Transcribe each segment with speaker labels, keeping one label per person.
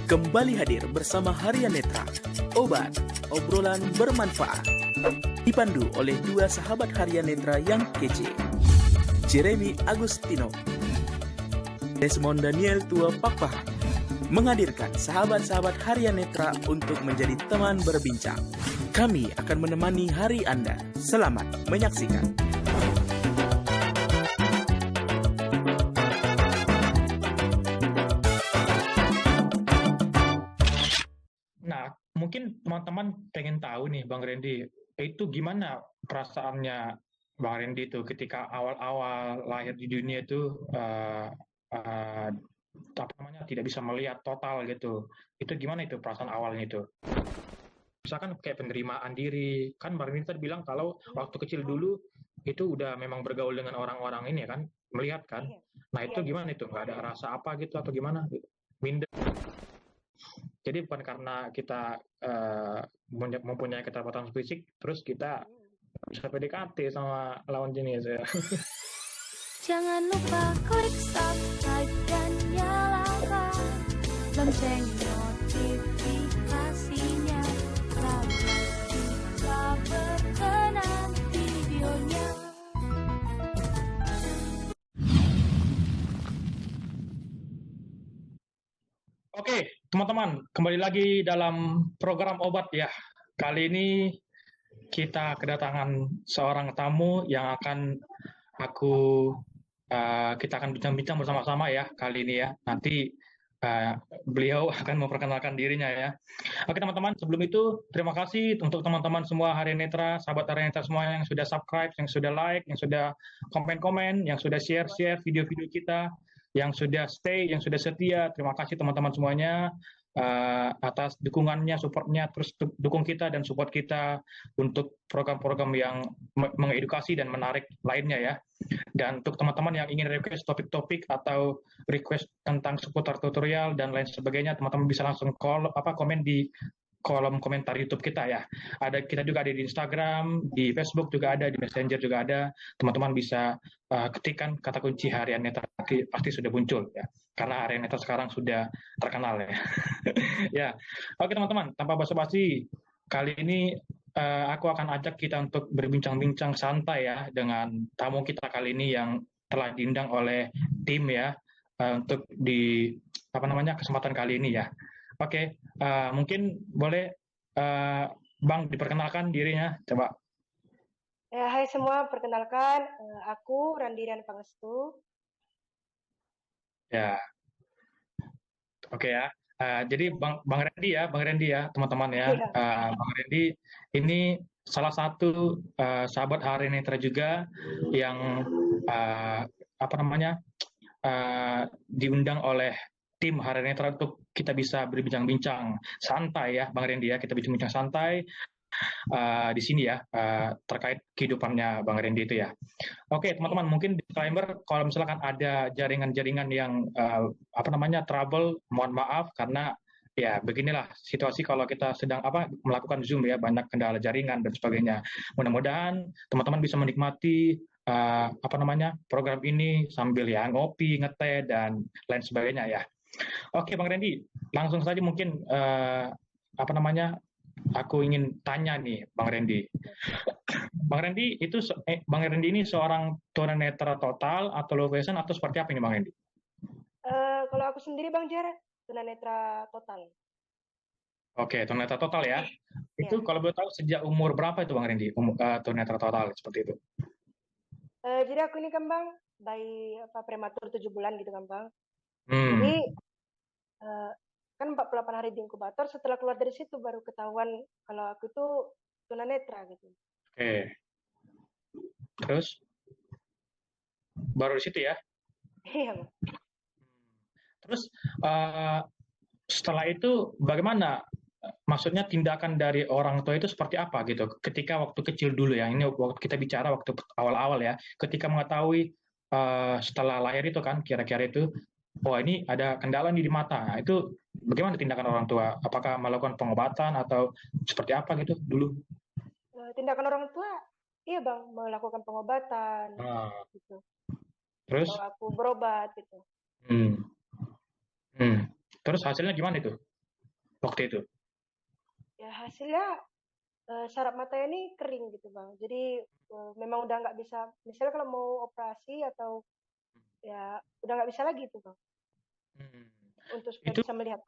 Speaker 1: Kembali hadir bersama Harian Netra, obat, obrolan bermanfaat. Dipandu oleh dua sahabat Harian Netra yang kece, Jeremy Agustino, Desmond Daniel Tua Pakpahan, menghadirkan sahabat-sahabat Harian Netra untuk menjadi teman berbincang. Kami akan menemani hari Anda. Selamat menyaksikan.
Speaker 2: Nah, mungkin teman-teman pengen tahu nih, Bang Randy, itu gimana perasaannya Bang Randy itu ketika awal-awal lahir di dunia itu apa namanya tidak bisa melihat total gitu. Itu gimana itu perasaan awalnya itu? Misalkan kayak penerimaan diri, kan Bang Randy tadi bilang kalau waktu kecil dulu itu udah memang bergaul dengan orang-orang ini kan, melihat kan. Nah itu gimana itu? Nggak ada rasa apa gitu atau gimana? Minder. Jadi bukan karena kita mempunyai keterbatasan fisik, terus kita bisa PDKT sama lawan jenis ya.
Speaker 3: Jangan lupa klik subscribe dan nyalakan lonceng notifikasinya, lalu kita berkenan videonya.
Speaker 2: Oke, teman-teman, kembali lagi dalam program obat ya. Kali ini kita kedatangan seorang tamu yang akan kita akan bincang-bincang bersama-sama ya kali ini ya. Nanti beliau akan memperkenalkan dirinya ya. Oke teman-teman, sebelum itu terima kasih untuk teman-teman semua Harian Netra, sahabat Harian Netra semua yang sudah subscribe, yang sudah like, yang sudah komen-komen, yang sudah share video-video kita, yang sudah stay, yang sudah setia. Terima kasih teman-teman semuanya atas dukungannya, supportnya, terus dukung kita dan support kita untuk program-program yang mengedukasi dan menarik lainnya ya. Dan untuk teman-teman yang ingin request topik-topik atau request tentang seputar tutorial dan lain sebagainya, teman-teman bisa langsung komen di kolom komentar YouTube kita ya. Kita juga ada di Instagram, di Facebook juga ada, di Messenger juga ada. Teman-teman bisa ketikkan kata kunci Harian Netra, pasti sudah muncul ya. Karena Harian Netra sekarang sudah terkenal ya. Ya, oke teman-teman, tanpa basa-basi, kali ini aku akan ajak kita untuk berbincang-bincang santai ya dengan tamu kita kali ini yang telah diundang oleh tim ya untuk di kesempatan kali ini ya. Oke, mungkin boleh Bang diperkenalkan dirinya, coba.
Speaker 4: Hai semua, perkenalkan aku Randiran Pangestu.
Speaker 2: Ya, oke ya. Jadi Bang Randy ya, teman-teman ya. Bang Randy ini salah satu sahabat Harian Netra juga yang diundang oleh tim Harian Netra untuk kita bisa berbincang-bincang santai ya, Bang Randy ya. Kita bincang-bincang santai di sini ya terkait kehidupannya Bang Randy itu ya. Oke teman-teman, mungkin disclaimer kalau misalkan ada jaringan-jaringan yang trouble, mohon maaf karena ya beginilah situasi kalau kita sedang melakukan Zoom ya, banyak kendala jaringan dan sebagainya. Mudah-mudahan teman-teman bisa menikmati program ini sambil ya ngopi, ngeteh dan lain sebagainya ya. Oke Bang Randy, langsung saja mungkin aku ingin tanya nih Bang Randy. Bang Randy ini seorang tunanetra total atau low vision atau seperti apa ini Bang Randy?
Speaker 4: Kalau aku sendiri Bang Jar, tunanetra total.
Speaker 2: Oke, tunanetra total ya. Itu kalau boleh tahu sejak umur berapa itu Bang Randy? Tunanetra total seperti itu.
Speaker 4: Jadi aku ini kan Bang, bayi prematur 7 bulan gitu kan Bang. Jadi kan 48 hari di inkubator, setelah keluar dari situ baru ketahuan kalau aku tuh tunanetra gitu.
Speaker 2: Oke. Terus baru di situ ya?
Speaker 4: Iya Bang.
Speaker 2: Terus setelah itu bagaimana? Maksudnya tindakan dari orang tua itu seperti apa gitu? Ketika waktu kecil dulu ya, ini waktu kita bicara waktu awal-awal ya, ketika mengetahui setelah lahir itu kan kira-kira itu, oh ini ada kendala nih di mata. Nah, itu bagaimana tindakan orang tua? Apakah melakukan pengobatan atau seperti apa gitu dulu?
Speaker 4: Tindakan orang tua, iya Bang, melakukan pengobatan gitu.
Speaker 2: Terus?
Speaker 4: Atau aku berobat gitu.
Speaker 2: Terus hasilnya gimana itu? waktu itu?
Speaker 4: Ya hasilnya saraf matanya ini kering gitu bang. Jadi memang udah nggak bisa. Misalnya kalau mau operasi atau ya udah nggak bisa lagi tuh bang.
Speaker 2: Hmm.
Speaker 4: Untuk supaya
Speaker 2: Itu
Speaker 4: bisa melihat.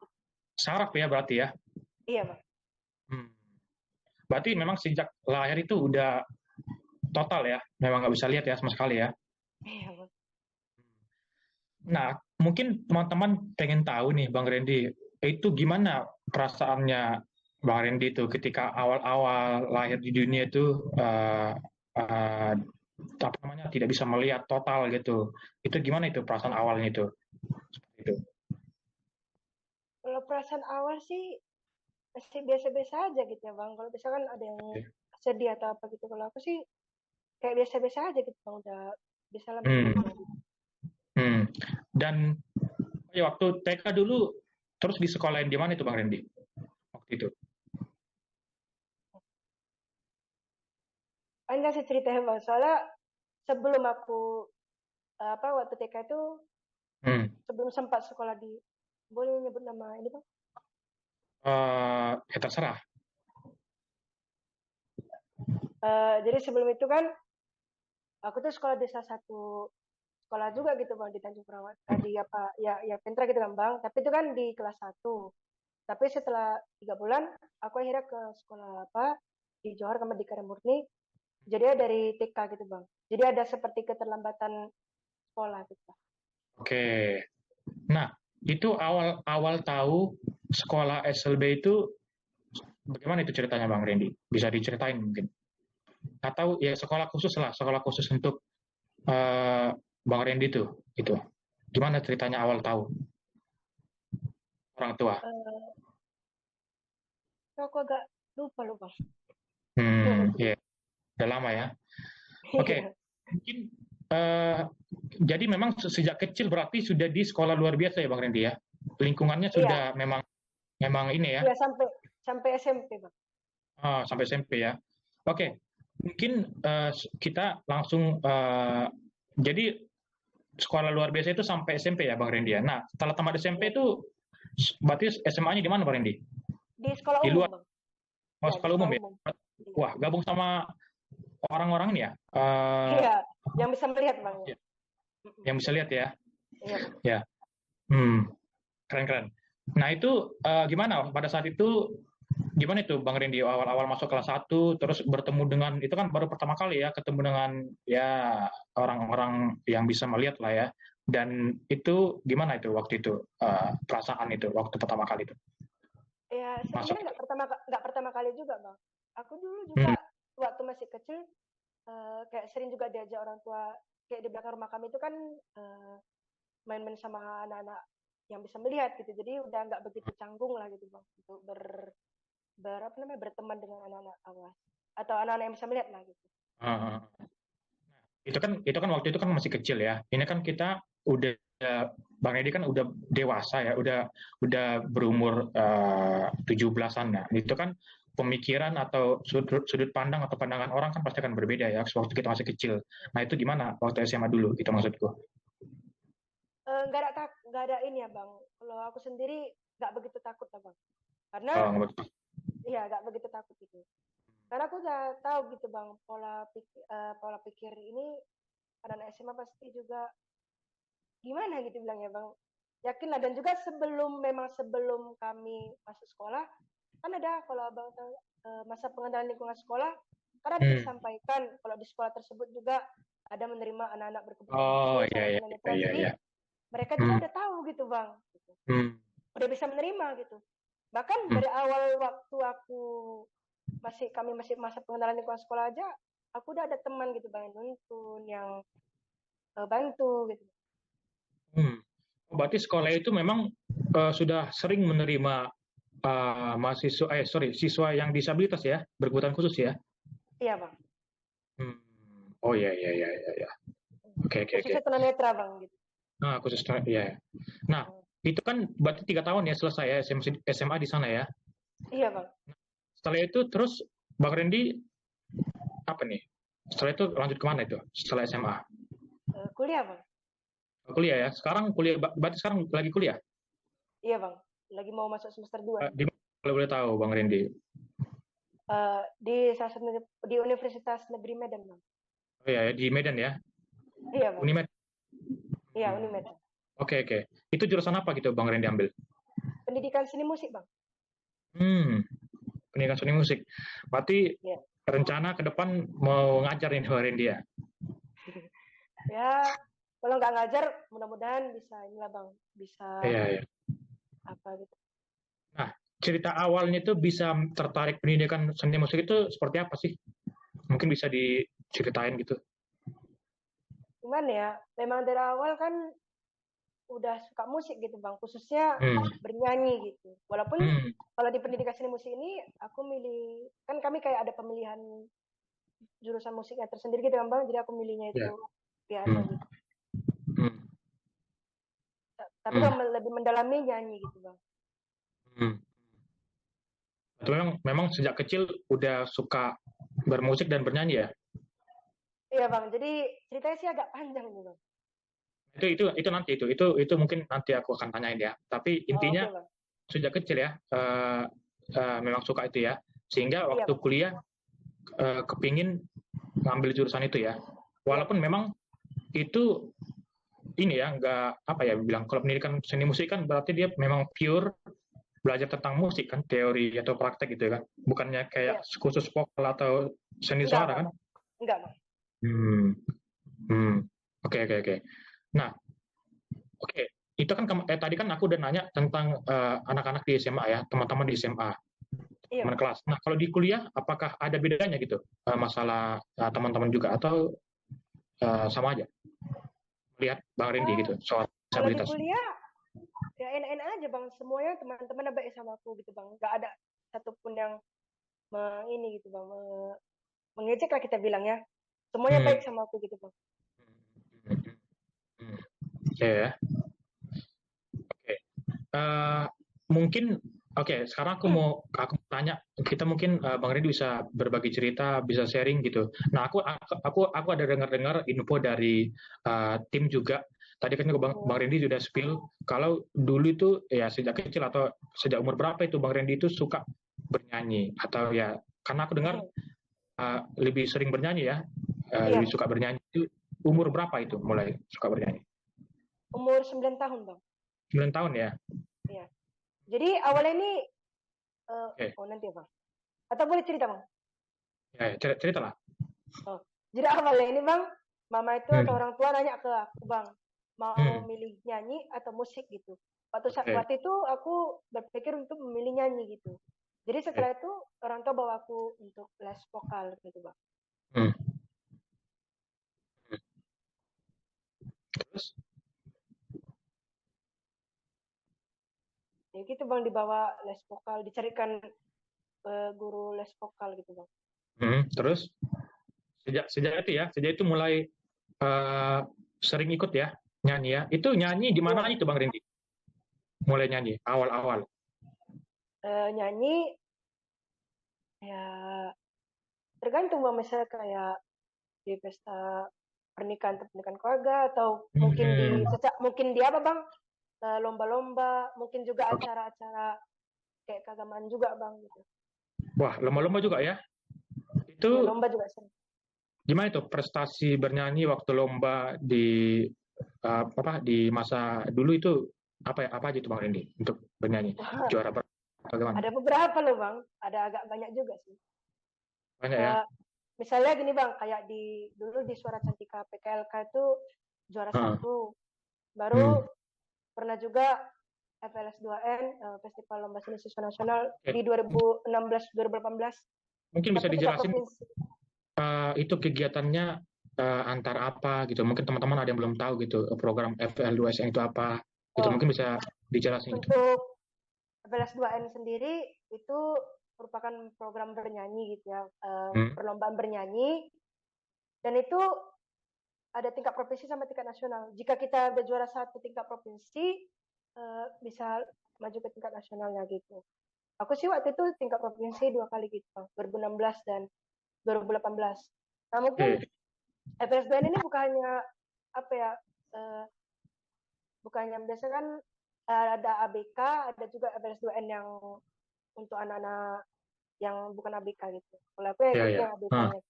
Speaker 2: saraf ya berarti ya?
Speaker 4: Iya bang.
Speaker 2: Hmm. Berarti memang sejak lahir itu udah total ya, memang nggak bisa lihat ya sama sekali ya.
Speaker 4: Iya bang.
Speaker 2: Nah, mungkin teman-teman pengen tahu nih Bang Randy, itu gimana perasaannya Bang Randy itu ketika awal-awal lahir di dunia itu apa namanya tidak bisa melihat total gitu. Itu gimana itu perasaan awalnya itu? Seperti itu.
Speaker 4: Kalau perasaan awal sih masih biasa-biasa aja gitu ya bang. Kalau misalkan ada yang
Speaker 2: Oke.
Speaker 4: sedih atau apa gitu, kalau aku sih kayak biasa-biasa aja gitu bang. Udah bisa lah
Speaker 2: Hmm.
Speaker 4: menerima gitu.
Speaker 2: Hmm. Dan ya, waktu TK dulu terus di sekolahin di mana itu Bang Randy? Waktu itu.
Speaker 4: Enggak sih ceritanya bang. Soalnya sebelum aku waktu TK itu
Speaker 2: Hmm.
Speaker 4: sebelum sempat sekolah di, boleh nyebut nama ini bang?
Speaker 2: Ya terserah.
Speaker 4: Jadi sebelum itu kan aku tuh sekolah di salah satu sekolah juga gitu bang di Tanjung Perawat. Di apa ya Pentra gitu kan bang. Tapi itu kan di kelas 1. Tapi setelah 3 bulan aku akhirnya ke sekolah di Johor Kamardika Murni. Jadi dari TK gitu bang. Jadi ada seperti keterlambatan sekolah gitu.
Speaker 2: Oke. Nah, itu awal-awal tahu sekolah SLB itu bagaimana itu ceritanya Bang Randy? Bisa diceritain mungkin? Atau ya sekolah khusus lah, sekolah khusus untuk Bang Randy tuh, gitu. Gimana ceritanya awal tahu orang tua?
Speaker 4: Aku agak lupa loh bang.
Speaker 2: Ya, udah lama ya. Oke, mungkin jadi memang sejak kecil berarti sudah di sekolah luar biasa ya Bang Randy ya? Lingkungannya sudah
Speaker 4: Iya,
Speaker 2: memang ini ya?
Speaker 4: iya sampai SMP bang.
Speaker 2: Sampai SMP ya. Oke, mungkin kita langsung jadi sekolah luar biasa itu sampai SMP ya Bang Randy ya. Nah, setelah tamat SMP itu berarti SMA-nya di mana Bang Randy?
Speaker 4: Di sekolah
Speaker 2: Di
Speaker 4: umum
Speaker 2: luar
Speaker 4: bang.
Speaker 2: oh,
Speaker 4: Iya di
Speaker 2: sekolah umum
Speaker 4: sekolah
Speaker 2: ya?
Speaker 4: umum.
Speaker 2: Wah, gabung sama orang-orang ini ya?
Speaker 4: Iya, yang bisa melihat bang. Ya.
Speaker 2: Yang bisa lihat ya?
Speaker 4: Iya bang.
Speaker 2: Ya. Keren-keren. Nah, itu gimana pada saat itu gimana itu Bang Randy awal-awal masuk kelas 1 terus bertemu dengan itu kan baru pertama kali ya ketemu dengan ya orang-orang yang bisa melihat lah ya. Dan itu gimana itu waktu itu perasaan itu waktu pertama kali itu
Speaker 4: Ya
Speaker 2: masuk
Speaker 4: sebenarnya
Speaker 2: itu?
Speaker 4: nggak pertama kali juga bang. Aku dulu
Speaker 2: Hmm.
Speaker 4: juga waktu masih kecil kayak sering juga diajak orang tua, kayak di belakang rumah kami itu kan main-main sama anak-anak yang bisa melihat gitu. Jadi udah nggak begitu canggung lah gitu bang untuk berteman dengan anak-anak awas atau anak-anak yang bisa melihat lah gitu.
Speaker 2: Uh, itu kan waktu itu kan masih kecil ya. Ini kan kita udah Bang Edi kan udah dewasa ya, udah berumur 17-an ya. Itu kan pemikiran atau sudut pandang atau pandangan orang kan pasti akan berbeda ya waktu kita masih kecil. Nah, itu gimana waktu SMA dulu itu maksudku?
Speaker 4: Nggak ada ini ya bang. Kalau aku sendiri nggak begitu takut lah bang. Karena
Speaker 2: Oh,
Speaker 4: iya nggak begitu takut gitu. Karena aku udah tahu gitu bang pola pikir ini anak SMA pasti juga gimana gitu bilang ya bang. Yakin lah dan juga sebelum kami masuk sekolah kan ada kalau abang tahu masa pengenalan lingkungan sekolah karena disampaikan kalau di sekolah tersebut juga ada menerima anak-anak berkebutuhan
Speaker 2: Oh,
Speaker 4: khusus,
Speaker 2: iya, iya,
Speaker 4: anak
Speaker 2: iya,
Speaker 4: netra.
Speaker 2: iya,
Speaker 4: Jadi
Speaker 2: iya.
Speaker 4: mereka juga udah tahu gitu bang, gitu. Udah bisa menerima gitu. Bahkan dari awal waktu kami masih masa pengenalan lingkungan sekolah aja, aku udah ada teman gitu bang yang nuntun, yang bantu gitu.
Speaker 2: Berarti sekolah itu memang sudah sering menerima siswa yang disabilitas ya, berkebutuhan khusus ya?
Speaker 4: Iya bang.
Speaker 2: Oh iya. Oke.
Speaker 4: Khususnya tunanetra bang gitu.
Speaker 2: Nah, khusus ya. Nah, itu kan berarti 3 tahun ya selesai ya SMA di sana ya.
Speaker 4: Iya bang.
Speaker 2: Setelah itu terus Bang Randy apa nih? Setelah itu lanjut kemana itu? Setelah SMA?
Speaker 4: Kuliah bang.
Speaker 2: Kuliah ya. Sekarang kuliah berarti sekarang lagi kuliah?
Speaker 4: Iya bang. Lagi mau masuk semester 2.
Speaker 2: Kalau boleh tahu, Bang Randy.
Speaker 4: Di salah satu di Universitas Negeri Medan, Bang.
Speaker 2: Oh ya, di Medan ya,
Speaker 4: Iya, Bang.
Speaker 2: Unimed.
Speaker 4: Iya, Unimed.
Speaker 2: Oke. Itu jurusan apa gitu Bang Randy ambil?
Speaker 4: Pendidikan seni musik, Bang.
Speaker 2: Pendidikan seni musik. Berarti
Speaker 4: Iya.
Speaker 2: rencana ke depan mau ngajar nih Bang Randy ya?
Speaker 4: Ya, kalau nggak ngajar, mudah-mudahan bisa inilah, Bang. Bisa
Speaker 2: Iya.
Speaker 4: apa gitu.
Speaker 2: Nah, cerita awalnya itu bisa tertarik pendidikan seni musik itu seperti apa sih? Mungkin bisa diceritain gitu.
Speaker 4: Gimana ya? Memang dari awal kan udah suka musik gitu, Bang, khususnya bernyanyi gitu. Walaupun kalau di pendidikan seni musik ini aku milih, kan kami kayak ada pemilihan jurusan musiknya tersendiri gitu kan, Bang. Jadi aku milihnya itu piano gitu. Tapi kalau lebih mendalami nyanyi gitu, Bang.
Speaker 2: Itu memang sejak kecil udah suka bermusik dan bernyanyi ya?
Speaker 4: Iya, Bang. Jadi ceritanya sih agak panjang nih, Bang.
Speaker 2: Itu nanti itu mungkin nanti aku akan tanyain ya. Tapi intinya
Speaker 4: Okay, Bang.
Speaker 2: sejak kecil ya memang suka itu ya. Sehingga waktu kuliah kepingin ngambil jurusan itu ya. Walaupun memang itu ini ya nggak apa ya bilang kalau pendidikan seni musik kan berarti dia memang pure belajar tentang musik kan, teori atau praktek gitu ya kan. Bukannya kayak khusus vokal atau seni suara kan?
Speaker 4: Enggak, Bang.
Speaker 2: Oke. Nah, itu kan tadi kan aku udah nanya tentang anak-anak di SMA ya, teman-teman di SMA, teman kelas. Nah, kalau di kuliah, apakah ada bedanya gitu masalah teman-teman juga atau sama aja? Lihat Bang Randy gitu soal disabilitas.
Speaker 4: Kalau di kuliah ya enak-enak aja, Bang. Semuanya teman-teman baik sama aku gitu, Bang. Nggak ada satupun yang ini gitu, Bang, mengejek lah kita bilang ya. Semuanya baik sama aku gitu, Bang.
Speaker 2: Ya. Mungkin sekarang aku mau tanya, kita mungkin Bang Randy bisa berbagi cerita, bisa sharing gitu. Nah, aku ada dengar info dari tim juga. Tadi kan Bang Randy sudah spill kalau dulu itu ya sejak kecil atau sejak umur berapa itu Bang Randy itu suka bernyanyi atau ya karena aku dengar lebih sering bernyanyi ya, lebih suka bernyanyi itu umur berapa itu mulai suka bernyanyi?
Speaker 4: Umur 9 tahun, Bang.
Speaker 2: 9 tahun ya?
Speaker 4: Iya. Jadi awalnya ini nanti ya, Bang. Atau boleh cerita, Bang?
Speaker 2: Ya, cerita lah.
Speaker 4: Jadi awalnya ini, Bang, mama itu atau orang tua nanya ke aku, Bang, mau milih nyanyi atau musik gitu. Waktu itu aku berpikir untuk memilih nyanyi gitu. Jadi setelah itu orang tua bawa aku untuk les vokal gitu, Bang.
Speaker 2: Terus?
Speaker 4: Ya gitu, Bang, dibawa les vokal, dicarikan guru les vokal gitu, Bang.
Speaker 2: Terus sejak itu mulai sering ikut ya nyanyi ya. Itu nyanyi di mana itu Bang Randy? Mulai nyanyi awal-awal.
Speaker 4: Nyanyi ya tergantung, Bang, misalnya kayak di pesta pernikahan keluarga atau mungkin di apa, Bang, lomba-lomba, mungkin juga acara-acara kayak keagamaan juga, Bang, gitu.
Speaker 2: Wah, lomba-lomba juga ya? Itu
Speaker 4: ya, lomba juga sering.
Speaker 2: Gimana itu prestasi bernyanyi waktu lomba di di masa dulu itu apa aja itu Bang Randy untuk bernyanyi? Juara berapa? Bagaimana?
Speaker 4: Ada beberapa loh, Bang. Ada agak banyak juga sih.
Speaker 2: Banyak ya?
Speaker 4: Misalnya gini, Bang, kayak dulu di Suara Cantika PKLK itu juara 1. Baru pernah juga FLS 2N, Festival Lomba Seni Siswa Nasional di 2016-2018.
Speaker 2: Mungkin bisa dijelasin itu kegiatannya antara apa gitu. Mungkin teman-teman ada yang belum tahu gitu program FL2SN itu apa. Itu mungkin bisa dijelasin.
Speaker 4: Untuk FLS 2N sendiri itu merupakan program bernyanyi gitu ya, perlombaan bernyanyi, dan itu ada tingkat provinsi sama tingkat nasional. Jika kita ada juara 1 tingkat provinsi, bisa maju ke tingkat nasionalnya gitu. Aku sih waktu itu tingkat provinsi 2 kali gitu, 2016 dan 2018. Nah, mungkin FLS2N ini bukannya apa ya, bukannya biasa kan ada ABK, ada juga FLS2N yang untuk anak-anak yang bukan ABK gitu. Kalau aku ya
Speaker 2: Iya,
Speaker 4: ikut
Speaker 2: iya.
Speaker 4: yang ABK-nya.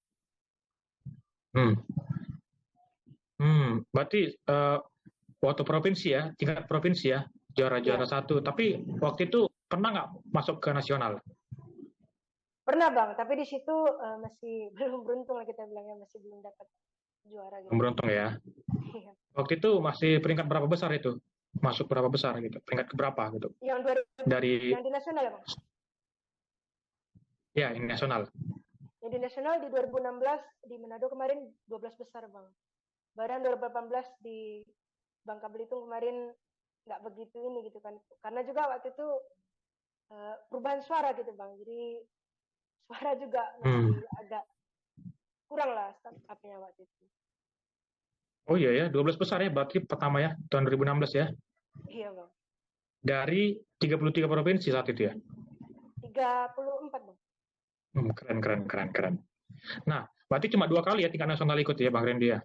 Speaker 2: Hmm. Berarti waktu provinsi ya, tingkat provinsi ya, juara-juara
Speaker 4: Iya,
Speaker 2: satu. Tapi waktu itu pernah nggak masuk ke nasional?
Speaker 4: pernah Bang, tapi di situ masih belum beruntung lah kita bilangnya, masih belum dapat juara gitu.
Speaker 2: Beruntung ya.
Speaker 4: Iya.
Speaker 2: Waktu itu masih peringkat berapa besar itu? Masuk berapa besar gitu? Peringkat keberapa gitu?
Speaker 4: Yang
Speaker 2: Dari
Speaker 4: yang di nasional ya Bang?
Speaker 2: ya ini nasional.
Speaker 4: Yang di nasional di 2016 di Manado kemarin 12 besar Bang. Badan 2018 di Bangka Belitung kemarin nggak begitu ini gitu kan. Karena juga waktu itu perubahan suara gitu Bang. Jadi suara juga
Speaker 2: Hmm.
Speaker 4: masih agak kurang lah upnya waktu itu.
Speaker 2: Oh iya ya, 12 besar ya, berarti pertama ya, tahun 2016 ya.
Speaker 4: Iya Bang.
Speaker 2: Dari 33 provinsi saat itu ya.
Speaker 4: 34 Bang.
Speaker 2: Keren. Nah, berarti cuma 2 kali ya tingkat nasional ikut ya Bang Randy ya?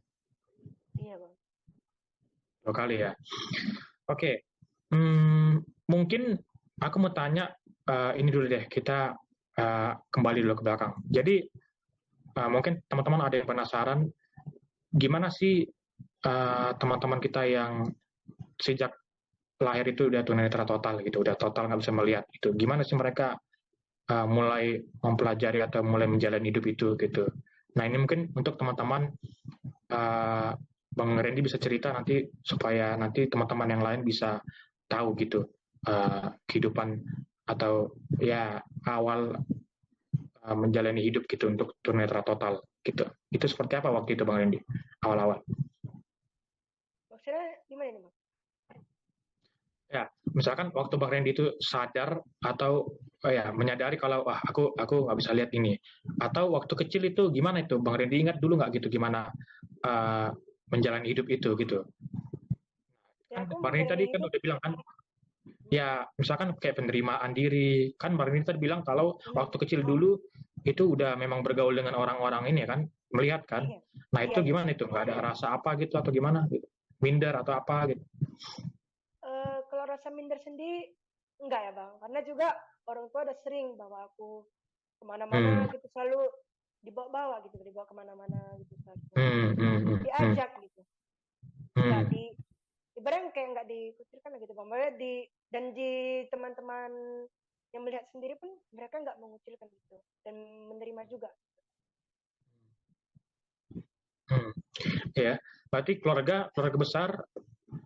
Speaker 4: Iya Bang.
Speaker 2: 2 kali ya. Oke. Mungkin aku mau tanya ini dulu deh, kita kembali dulu ke belakang. Jadi mungkin teman-teman ada yang penasaran gimana sih teman-teman kita yang sejak lahir itu udah tunanetra total gitu, udah total nggak bisa melihat itu. Gimana sih mereka mulai mempelajari atau mulai menjalani hidup itu gitu. Nah ini mungkin untuk teman-teman Bang Randy bisa cerita nanti supaya nanti teman-teman yang lain bisa tahu gitu kehidupan atau ya awal menjalani hidup gitu untuk tunanetra total gitu. Itu seperti apa waktu itu Bang Randy awal-awal?
Speaker 4: Maksudnya gimana nih Bang?
Speaker 2: Ya, misalkan waktu Bang Randy itu sadar atau ya menyadari kalau aku nggak bisa lihat ini, atau waktu kecil itu gimana itu Bang Randy ingat dulu nggak gitu gimana menjalani hidup itu gitu?
Speaker 4: Ya
Speaker 2: Kan
Speaker 4: aku
Speaker 2: Bang Randy tadi
Speaker 4: menjalani
Speaker 2: kan
Speaker 4: hidup.
Speaker 2: udah bilang kan, ya misalkan kayak penerimaan diri, kan Bang Randy tadi bilang kalau waktu kecil dulu itu udah memang bergaul dengan orang-orang ini kan, melihat kan.
Speaker 4: Iya.
Speaker 2: Nah
Speaker 4: Iya,
Speaker 2: itu
Speaker 4: iya.
Speaker 2: gimana itu? Nggak ada rasa apa gitu atau gimana gitu? Minder atau apa gitu?
Speaker 4: Kalau rasa minder sendiri enggak ya Bang, karena juga orang tua udah sering bawa aku kemana-mana gitu, selalu dibawa-bawa gitu, dibawa kemana-mana gitu, selalu diajak gitu, nggak di ibaratnya kayak nggak dikucilkan lah gitu Bang. Maksudnya dan di teman-teman yang melihat sendiri pun mereka nggak mengucilkan gitu dan menerima juga.
Speaker 2: Ya, berarti keluarga besar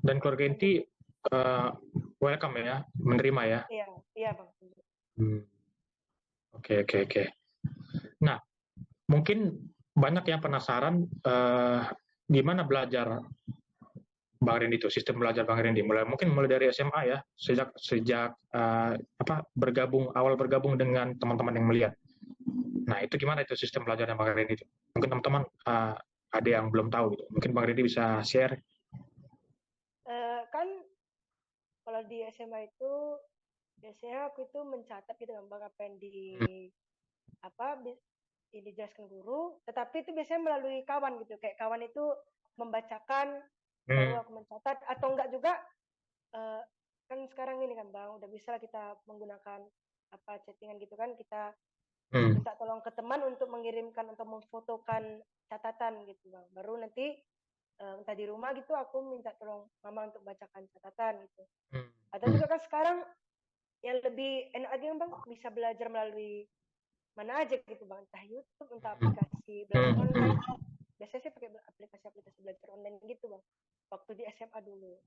Speaker 2: dan keluarga inti welcome ya, menerima ya.
Speaker 4: Iya, iya Bang.
Speaker 2: Oke. Nah, mungkin banyak yang penasaran gimana belajar Bang Randy itu, sistem belajar Bang Randy. Mungkin mulai dari SMA ya, sejak awal bergabung dengan teman-teman yang melihat. Nah, itu gimana itu sistem belajarnya Bang Randy itu? Mungkin teman-teman ada yang belum tahu gitu. Mungkin Bang Randy bisa share.
Speaker 4: Kan kalau di SMA itu biasanya aku itu mencatat gitu kan Bang, apa yang dijelaskan guru, tetapi itu biasanya melalui kawan gitu, kayak kawan itu membacakan baru aku mencatat, atau enggak juga kan sekarang ini kan Bang udah bisa kita menggunakan chattingan gitu kan, kita minta tolong ke teman untuk mengirimkan atau memfotokan catatan gitu Bang, baru nanti entah di rumah gitu aku minta tolong mama untuk bacakan catatan gitu. Atau juga kan sekarang yang lebih enak lagi Bang, bisa belajar melalui mana aja gitu Bang, entah YouTube, entah aplikasi belajar online. Biasanya sih pakai aplikasi belajar online gitu Bang, waktu di SMA dulu.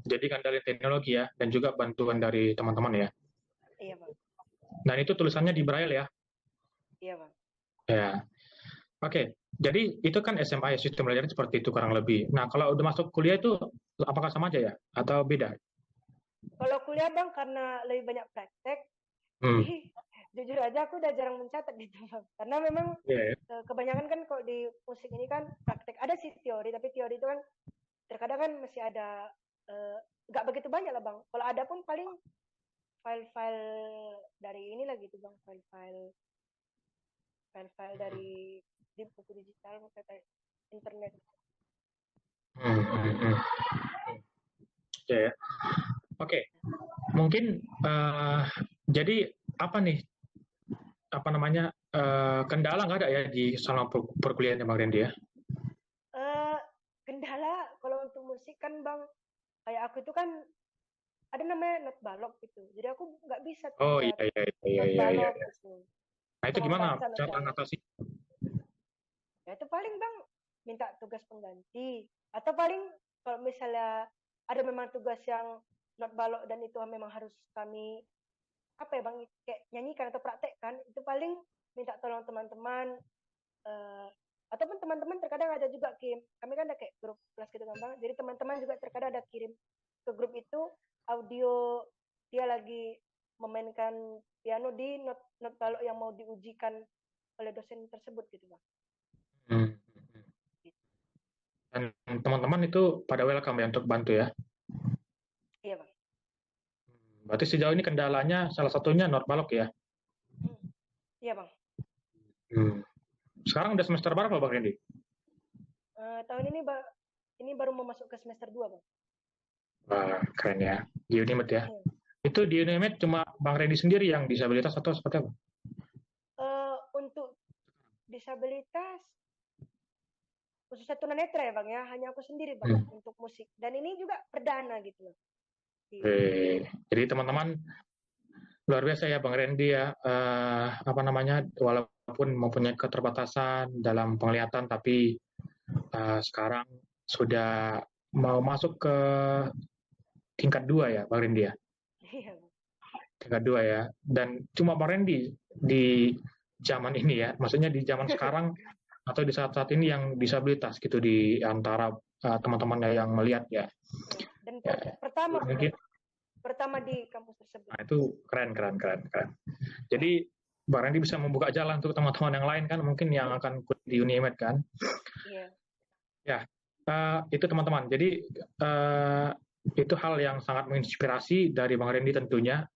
Speaker 2: Jadi kandalin teknologi ya, dan juga bantuan dari teman-teman ya.
Speaker 4: Iya Bang.
Speaker 2: Dan itu tulisannya di braille ya?
Speaker 4: Iya Bang.
Speaker 2: Ya. Oke, jadi itu kan SMA ya, sistem belajarnya seperti itu kurang lebih. Nah, kalau udah masuk kuliah itu apakah sama aja ya? Atau beda?
Speaker 4: Kalau kuliah Bang, karena lebih banyak praktek, jadi jujur aja aku udah jarang mencatat gitu Bang. Karena memang kebanyakan kan kalau di musik ini kan praktek. Ada sih teori, tapi teori itu kan terkadang kan masih ada nggak begitu banyak lah Bang. Kalau ada pun paling file-file dari inilah gitu Bang, file-file dari di buku digital, kata internet.
Speaker 2: Ya. Oke. mungkin jadi apa nih kendala nggak ada ya di selama perkuliahan Bang Randy ya?
Speaker 4: Kendala kalau untuk musik kan Bang, kayak aku itu kan ada namanya not balok gitu. Jadi aku nggak bisa
Speaker 2: Oh
Speaker 4: buat
Speaker 2: iya
Speaker 4: not
Speaker 2: iya.
Speaker 4: balok gitu.
Speaker 2: Nah itu
Speaker 4: Atau
Speaker 2: gimana
Speaker 4: membaca not
Speaker 2: cara
Speaker 4: balok.
Speaker 2: mengatasi?
Speaker 4: Ya itu paling Bang minta tugas pengganti. Atau paling kalau misalnya ada memang tugas yang not balok dan itu memang harus kami apa ya Bang kayak nyanyikan atau praktekkan, itu paling minta tolong teman-teman ataupun teman-teman terkadang ada juga kami kan ada kayak grup kelas gitu kan Bang. Jadi teman-teman juga terkadang ada kirim ke grup itu audio dia lagi memainkan piano di not balok yang mau diujikan oleh dosen tersebut gitu Bang.
Speaker 2: Dan teman-teman itu pada welcome ya untuk bantu ya?
Speaker 4: Iya Bang.
Speaker 2: Berarti sejauh ini kendalanya salah satunya not balok ya?
Speaker 4: Iya Bang.
Speaker 2: Sekarang udah semester berapa Bang Randy?
Speaker 4: Tahun ini baru mau masuk ke semester 2 Bang.
Speaker 2: Wah keren ya, di Unimed ya. Itu di Unimed cuma Bang Randy sendiri yang disabilitas atau seperti apa?
Speaker 4: Untuk disabilitas khususnya tunanetra ya Bang ya, hanya aku sendiri Bang untuk musik. Dan ini juga perdana gitu loh.
Speaker 2: Jadi teman-teman luar biasa ya Bang Randy ya, walaupun mempunyai keterbatasan dalam penglihatan, tapi sekarang sudah mau masuk ke tingkat 2 ya Bang Randy ya?
Speaker 4: Iya.
Speaker 2: Tingkat 2 ya, dan cuma Bang Randy di zaman ini ya, maksudnya di zaman sekarang atau di saat-saat ini yang disabilitas gitu di antara teman-teman yang melihat ya.
Speaker 4: Dan
Speaker 2: ya,
Speaker 4: pertama di kampus tersebut.
Speaker 2: Nah, itu keren. Jadi Bang Randy bisa membuka jalan untuk teman-teman yang lain kan, mungkin yang akan kuliah di Unimed kan.
Speaker 4: Iya.
Speaker 2: Ya, itu teman-teman. Jadi itu hal yang sangat menginspirasi dari Bang Randy tentunya.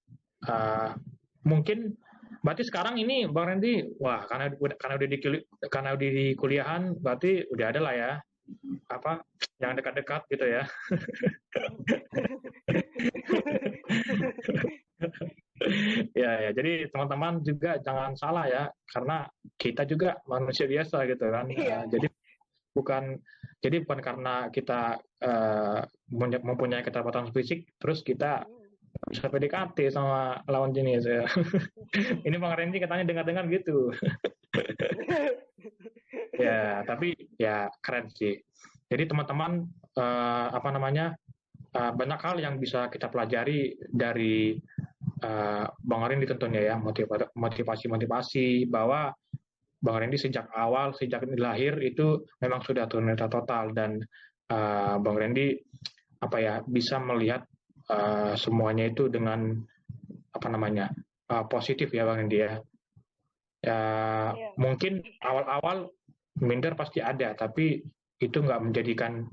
Speaker 2: Mungkin berarti sekarang ini Bang Randy, wah karena udah di kuliahan, berarti udah ada lah ya yang dekat-dekat gitu ya. ya, jadi teman-teman juga jangan salah ya, karena kita juga manusia biasa gitu kan. Jadi bukan karena kita mempunyai keterbatasan fisik terus kita bisa PDKT sama lawan jenis ya. Ini Bang Randy katanya dengar-dengar gitu. Ya, tapi ya keren sih. Jadi teman-teman banyak hal yang bisa kita pelajari dari Bang Randy tentunya ya, motivasi bahwa Bang Randy sejak lahir itu memang sudah tunanetra total, dan Bang Randy bisa melihat semuanya itu dengan positif ya Bang Randy ya. Mungkin awal-awal minder pasti ada, tapi itu nggak menjadikan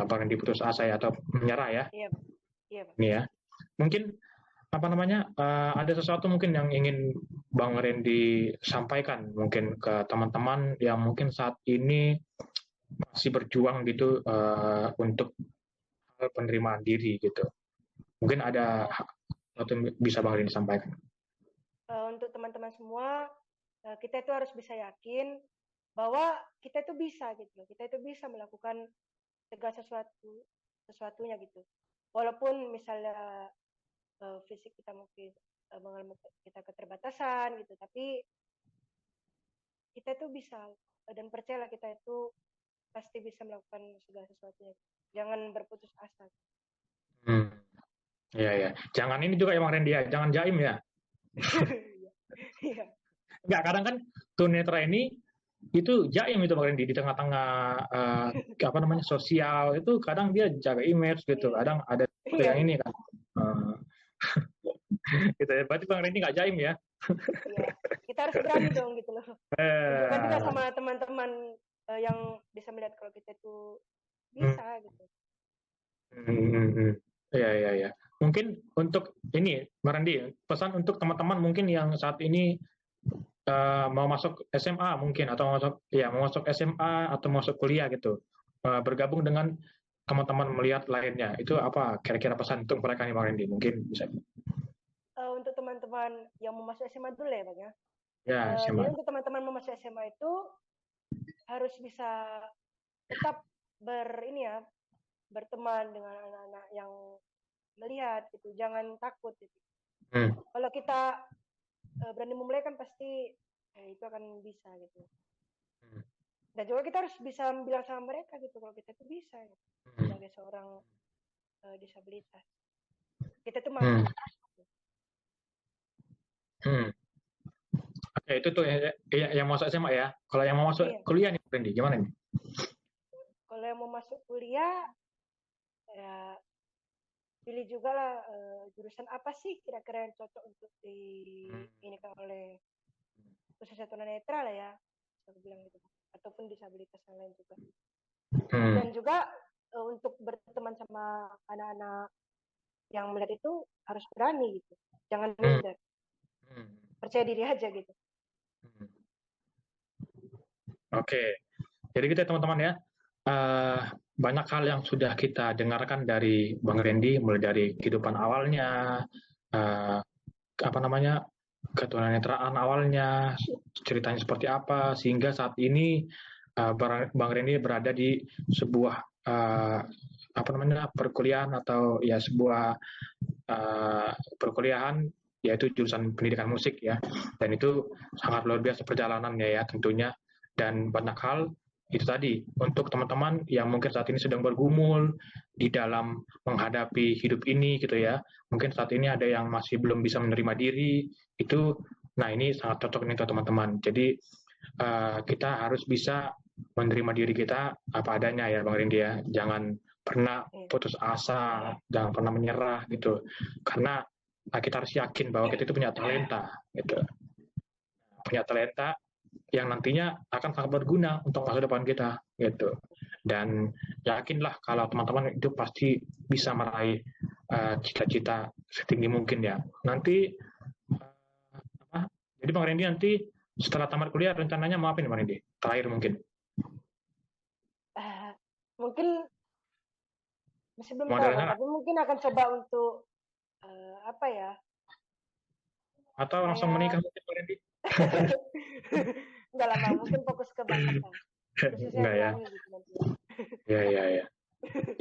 Speaker 2: Bang Randy putus asa ya, atau menyerah ya.
Speaker 4: Iya.
Speaker 2: Ini ya. Mungkin ada sesuatu mungkin yang ingin Bang Randy sampaikan mungkin ke teman-teman yang mungkin saat ini masih berjuang gitu untuk penerimaan diri gitu. Mungkin ada sesuatu yang bisa Bang Randy sampaikan.
Speaker 4: Untuk teman-teman semua, kita itu harus bisa yakin bahwa kita itu bisa gitu. Kita itu bisa melakukan segala sesuatunya gitu. Walaupun misalnya fisik kita mungkin mengalami kita keterbatasan gitu, tapi kita itu bisa, dan percayalah kita itu pasti bisa melakukan segala sesuatunya. Jangan berputus asa.
Speaker 2: Iya. Jangan ini juga ya Bang Randy ya, jangan jaim ya.
Speaker 4: Iya.
Speaker 2: Enggak, kadang kan tunanetra ini itu jaim itu Bang Randy di tengah-tengah sosial itu, kadang dia jaga image gitu, kadang ada yang ini kan. Gitu ya. Berarti Bang Randy nggak jaim ya?
Speaker 4: Iya, kita harus berani dong gitu loh. Tunjukkan juga sama teman-teman yang bisa melihat kalau kita itu bisa gitu.
Speaker 2: Iya. Mungkin untuk ini Bang Randy, pesan untuk teman-teman mungkin yang saat ini mau masuk SMA mungkin, atau mau masuk SMA atau masuk kuliah gitu, bergabung dengan teman-teman melihat lainnya, itu apa kira-kira pesan untuk mereka nih Bang Randy? Mungkin bisa.
Speaker 4: Untuk teman-teman yang mau masuk SMA dulu ya Bang ya.
Speaker 2: Ya,
Speaker 4: Jadi
Speaker 2: SMA.
Speaker 4: untuk teman-teman mau masuk SMA itu harus bisa tetap berteman dengan anak-anak yang melihat gitu, jangan takut gitu. Kalau kita berani memulai kan pasti itu akan bisa gitu. Dan juga kita harus bisa bilang sama mereka gitu kalau kita itu bisa gitu. Sebagai seorang disabilitas kita tuh mampu.
Speaker 2: Oke, itu tuh yang masuk SMA ya. Kalau yang mau masuk kuliah nih Randy, gimana nih?
Speaker 4: Kalau yang mau masuk kuliah ya pilih juga lah jurusan apa sih kira-kira yang cocok untuk ini kan oleh khususnya tunanetra lah ya, saya bilang gitu, ataupun disabilitas yang lain juga. Dan juga untuk berteman sama anak-anak yang melihat itu harus berani gitu, jangan minder, percaya diri aja gitu.
Speaker 2: Oke, jadi gitu ya teman-teman ya. Banyak hal yang sudah kita dengarkan dari Bang Randy, mulai dari kehidupan awalnya, ketunanetraan awalnya, ceritanya seperti apa, sehingga saat ini Bang Randy berada di sebuah perkuliahan atau ya sebuah perkuliahan, yaitu jurusan pendidikan musik ya, dan itu sangat luar biasa perjalanannya ya tentunya, dan banyak hal itu tadi untuk teman-teman yang mungkin saat ini sedang bergumul di dalam menghadapi hidup ini gitu ya, mungkin saat ini ada yang masih belum bisa menerima diri itu, nah ini sangat cocok nih untuk teman-teman. Jadi kita harus bisa menerima diri kita apa adanya ya Bang Rindy ya, jangan pernah putus asa, jangan pernah menyerah gitu, karena kita harus yakin bahwa kita itu punya talenta gitu, punya talenta yang nantinya akan sangat berguna untuk masa depan kita gitu. Dan yakinlah kalau teman-teman itu pasti bisa meraih cita-cita setinggi mungkin ya. Nanti jadi Bang Randy nanti setelah tamat kuliah rencananya mau apa nih Bang Randy? Terakhir mungkin.
Speaker 4: Mungkin masih belum tahu, tapi mungkin akan coba untuk apa ya?
Speaker 2: Atau langsung menikah mungkin Bang Randy?
Speaker 4: Enggak lama, mungkin fokus ke bakat.
Speaker 2: Enggak ya. Ya.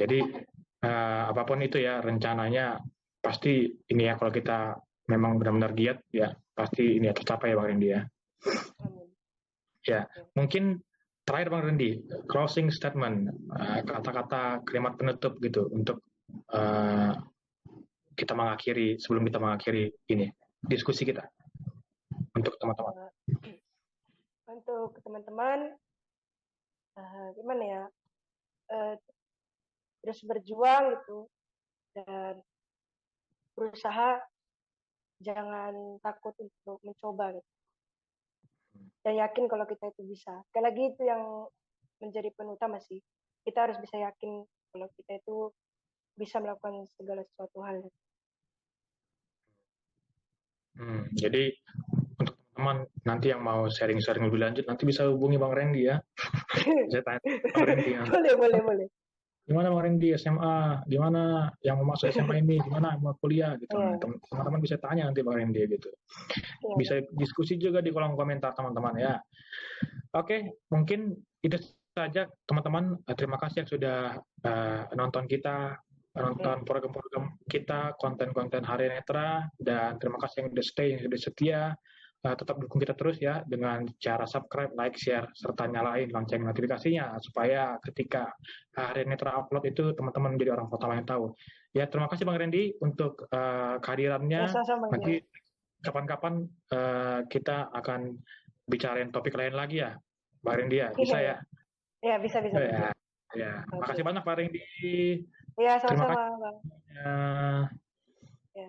Speaker 2: Jadi apapun itu ya rencananya pasti ini ya, kalau kita memang benar-benar giat ya pasti ini ya tercapai ya Bang Randy ya. Ya, mungkin terakhir Bang Randy, closing statement, kata-kata kalimat penutup gitu untuk kita mengakhiri, sebelum kita mengakhiri ini diskusi kita untuk teman-teman.
Speaker 4: Untuk teman-teman gimana ya, terus berjuang gitu dan berusaha, jangan takut untuk mencoba gitu, dan yakin kalau kita itu bisa. Sekali lagi itu yang menjadi penuh utama sih, kita harus bisa yakin kalau kita itu bisa melakukan segala sesuatu hal.
Speaker 2: Jadi untuk teman-teman nanti yang mau sharing-sharing lebih lanjut nanti bisa hubungi Bang Randy ya. Saya tanya Bang Randy.
Speaker 4: Boleh.
Speaker 2: Gimana Bang Randy SMA? Gimana yang mau masuk SMA ini? Gimana mau kuliah gitu? Nah, teman-teman bisa tanya nanti Bang Randy gitu. Bisa diskusi juga di kolom komentar teman-teman ya. Oke, mungkin itu saja teman-teman. Terima kasih yang sudah nonton program-program kita, konten-konten Harian Netra, dan terima kasih yang sudah stay, yang sudah setia. Tetap dukung kita terus ya dengan cara subscribe, like, share, serta nyalain lonceng notifikasinya supaya ketika Harian Netra upload itu teman-teman menjadi orang pertama yang tahu. Ya, terima kasih Bang Randy untuk kehadirannya. Nanti kapan-kapan kita akan bicarain topik lain lagi ya, Bang Randy ya, bisa ya?
Speaker 4: Ya, bisa.
Speaker 2: Ya. Makasih banyak Pak Randy.
Speaker 4: Ya, sama-sama Bang.
Speaker 2: Ya.